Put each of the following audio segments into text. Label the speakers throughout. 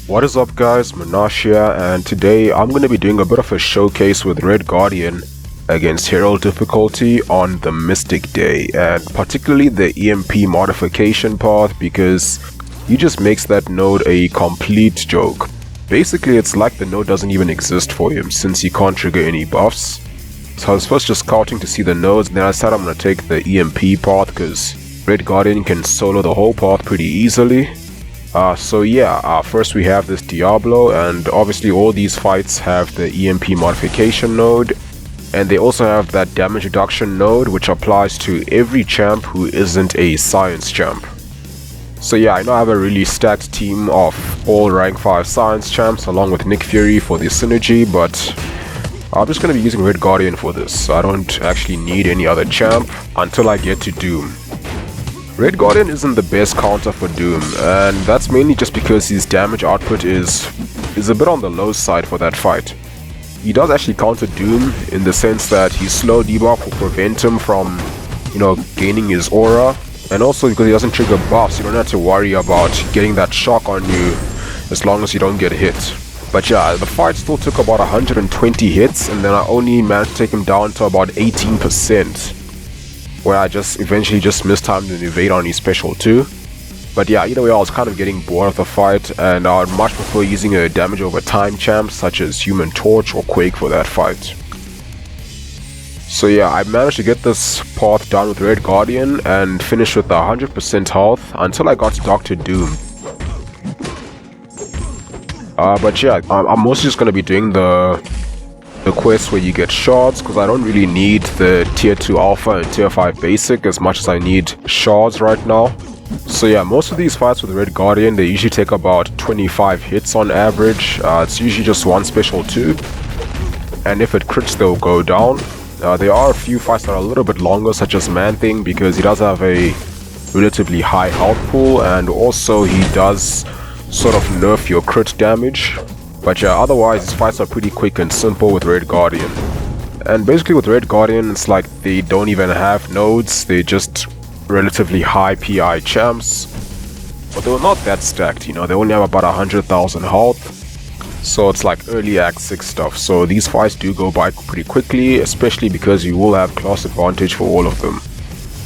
Speaker 1: What is up guys, Munash here, and today I'm going to be doing a bit of a showcase with Red Guardian against Herald difficulty on the Mystic Day, and particularly the E.M.P modification path, because he just makes that node a complete joke. Basically it's like the node doesn't even exist for him since he can't trigger any buffs. So I was first just scouting to see the nodes, and then I decided I'm going to take the E.M.P path because Red Guardian can solo the whole path pretty easily. First we have this Diablo, and obviously all these fights have the E.M.P modification node, and they also have that damage reduction node which applies to every champ who isn't a science champ. So yeah, I know I have a really stacked team of all rank 5 science champs along with Nick Fury for the synergy, but I'm just going to be using Red Guardian for this. I don't actually need any other champ until I get to Doom. Red Guardian isn't the best counter for Doom, and that's mainly just because his damage output is a bit on the low side for that fight. He does actually counter Doom in the sense that his slow debuff will prevent him from, gaining his aura, and also because he doesn't trigger buffs, you don't have to worry about getting that shock on you as long as you don't get hit. But yeah, the fight still took about 120 hits, and then I only managed to take him down to about 18%. Where I just eventually just mistimed an evade on his special too. But yeah, either way I was kind of getting bored of the fight, and I would much prefer using a damage over time champ such as Human Torch or Quake for that fight. So yeah, I managed to get this path done with Red Guardian and finish with 100% health until I got to Dr. Doom. But yeah, I'm mostly just going to be doing the quests where you get shards, because I don't really need the tier 2 alpha and tier 5 basic as much as I need shards right now. So yeah, most of these fights with Red Guardian, they usually take about 25 hits on average. It's usually just one special 2, and if it crits they'll go down. There are a few fights that are a little bit longer, such as Man-Thing, because he does have a relatively high health pool, and also he does sort of nerf your crit damage. But yeah, otherwise these fights are pretty quick and simple with Red Guardian. And basically with Red Guardian, it's like they don't even have nodes, they're just relatively high PI champs. But they're not that stacked, they only have about 100,000 health. So it's like early Act 6 stuff, so these fights do go by pretty quickly, especially because you will have class advantage for all of them.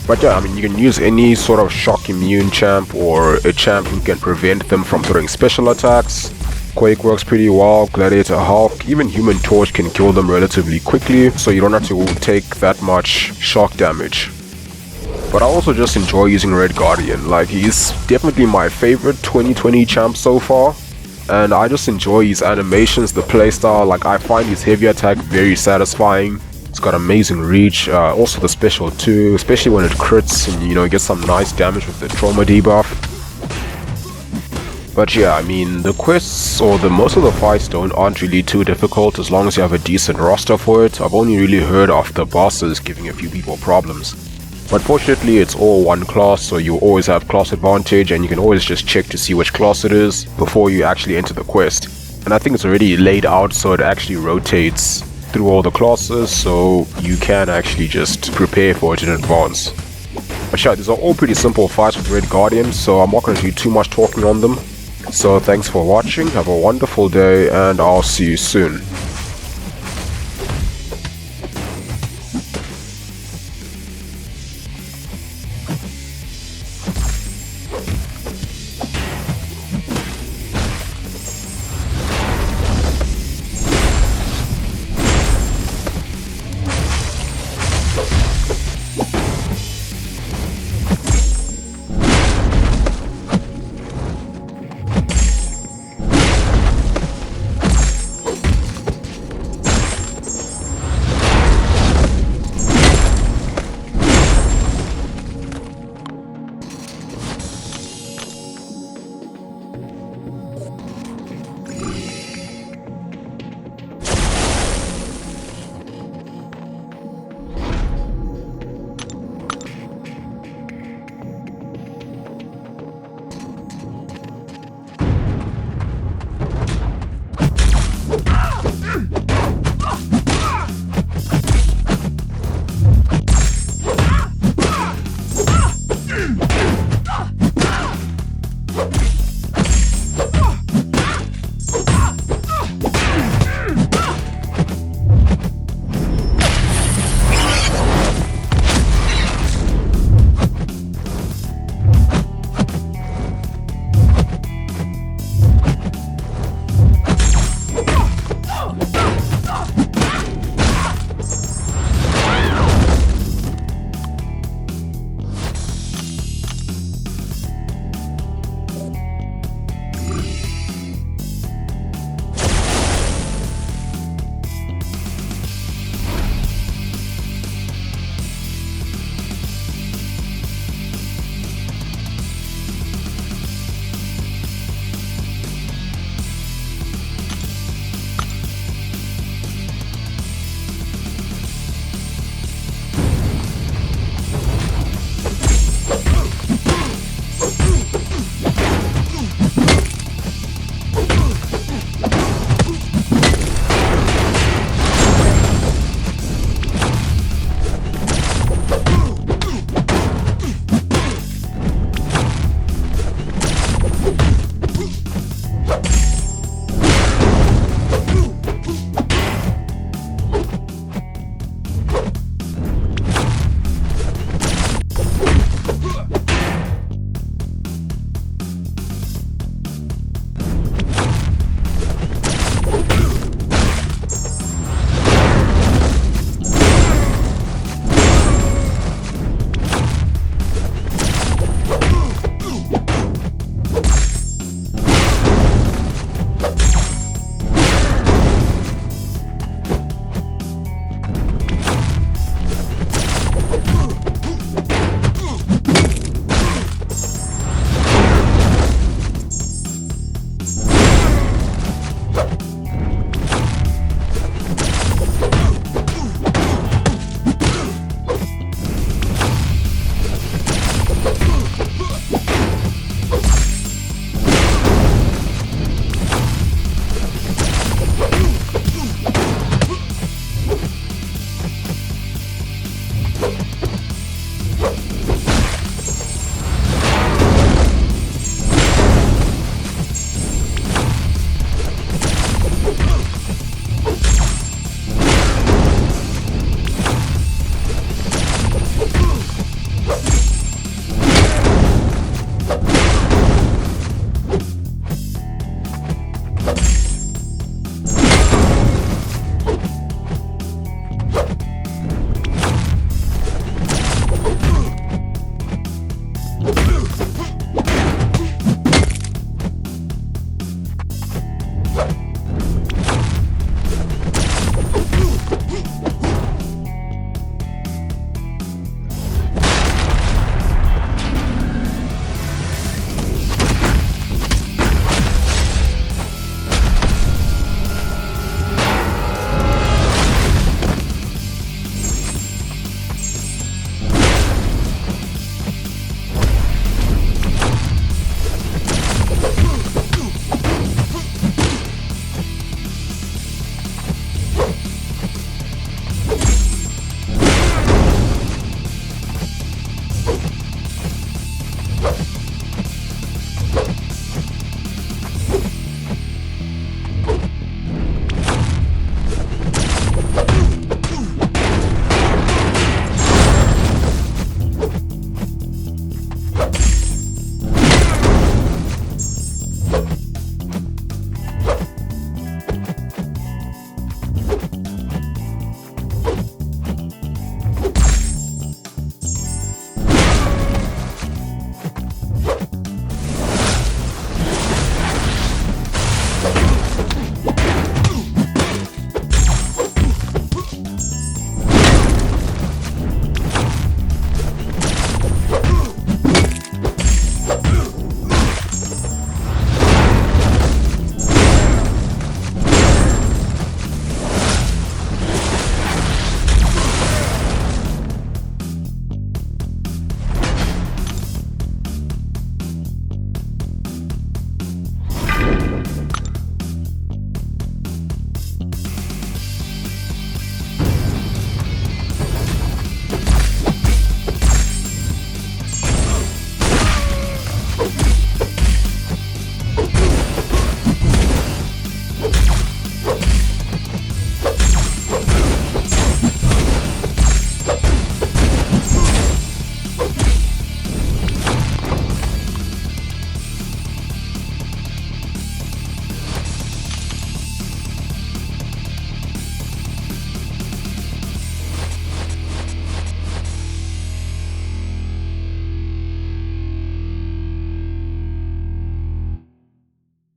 Speaker 1: But yeah, you can use any sort of shock immune champ or a champ who can prevent them from throwing special attacks. Quake works pretty well, Gladiator Hulk, even Human Torch can kill them relatively quickly, so you don't have to take that much shock damage. But I also just enjoy using Red Guardian, he's definitely my favorite 2020 champ so far, and I just enjoy his animations, the playstyle. I find his heavy attack very satisfying. It's got amazing reach, also the special too, especially when it crits and gets some nice damage with the trauma debuff. But yeah, the quests or most of the fights aren't really too difficult as long as you have a decent roster for it. I've only really heard of the bosses giving a few people problems. But fortunately it's all one class, so you always have class advantage, and you can always just check to see which class it is before you actually enter the quest. And I think it's already laid out so it actually rotates through all the classes, so you can actually just prepare for it in advance. But yeah, these are all pretty simple fights with Red Guardian, so I'm not going to do too much talking on them. So thanks for watching, have a wonderful day, and I'll see you soon.